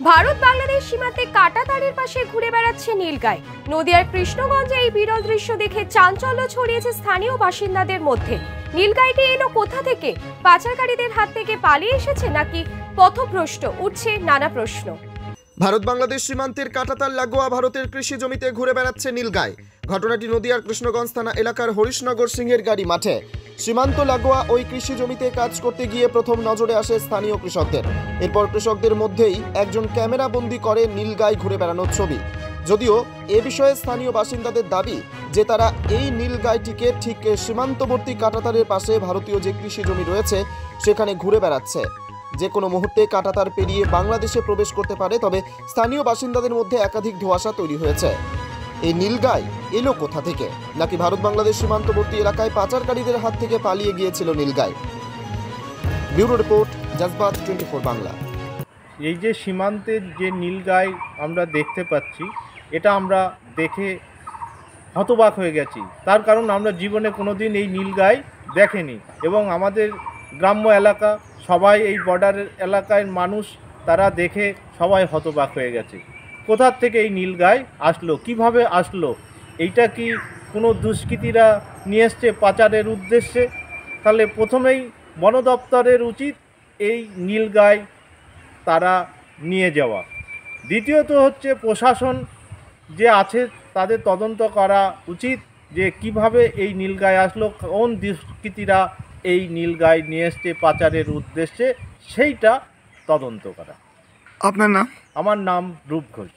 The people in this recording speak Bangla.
ভারত বাংলাদেশ সীমান্তে কাঁটাতারের পাশে ঘুরে বেড়াচ্ছে নীলগাই। নদিয়ার কৃষ্ণগঞ্জে এই বিরল দৃশ্য দেখে চাঞ্চল্য ছড়িয়েছে স্থানীয় বাসিন্দাদের মধ্যে। নীলগাইটি এলো কোথা থেকে? পাচারকারীদের হাত থেকে পালিয়ে এসেছে নাকি পথভ্রষ্ট? উঠছে নানা প্রশ্ন। ভারত বাংলাদেশ সীমান্তের কাঁটাতার লাগোয়া ভারতের কৃষি জমিতে ঘুরে বেড়াচ্ছে নীলগাই। ঘটনাটি নদিয়ার কৃষ্ণগঞ্জ থানা এলাকার হরিশনগর সিংহের গাড়ি মাঠে। সীমান্ত লাগোয়া ওই কৃষি জমিতে কাজ করতে গিয়ে প্রথম নজরে আসে স্থানীয় কৃষকদের। এরপর কৃষকদের মধ্যেই একজন ক্যামেরা বন্দি করে নীলগাই ঘুরে বেড়ানোর ছবি। যদিও এ বিষয়ে স্থানীয় বাসিন্দাদের দাবি যে তারা এই নীলগাইটিকে ঠিক সীমান্তবর্তী কাঁটাতারের পাশে ভারতীয় যে কৃষি জমি রয়েছে সেখানে ঘুরে বেড়াচ্ছে। যে কোনো মুহূর্তে কাঁটাতার পেরিয়ে বাংলাদেশে প্রবেশ করতে পারে। তবে স্থানীয় বাসিন্দাদের মধ্যে একাধিক ধোঁয়াশা তৈরি হয়েছে। এই নীলগাই এলো কোথা থেকে? নাকি ভারত বাংলাদেশ সীমান্তবর্তী এলাকায় পাচারকারীদের হাত থেকে পালিয়ে গিয়েছিল নীলগাই? Bureau report, জজবাত 24 Bangla. এই যে সীমান্তের যে নীলগাই আমরা দেখতে পাচ্ছি, এটা আমরা দেখে হতবাক হয়ে গেছি। তার কারণ আমরা জীবনে কোনোদিন এই নীলগাই দেখেনি এবং আমাদের গ্রাম্য এলাকা সবাই এই বর্ডারের এলাকায় মানুষ তারা দেখে সবাই হতবাক হয়ে গেছে। কোথার থেকে এই নীলগাই আসলো, কিভাবে আসলো? এইটা কি কোনো দুষ্কৃতীরা নিয়ে এসছে পাচারের উদ্দেশ্যে? তাহলে প্রথমেই বন দপ্তরের উচিত এই নীলগাই তারা নিয়ে যাওয়া। দ্বিতীয়ত হচ্ছে প্রশাসন যে আছে তাদের তদন্ত করা উচিত যে কিভাবে এই নীলগাই আসলো, কোন দুষ্কৃতীরা এই নীলগাই নিয়ে এসছে পাচারের উদ্দেশ্যে, সেইটা তদন্ত করা। আপনার নাম? আমার নাম রূপ ঘোষ।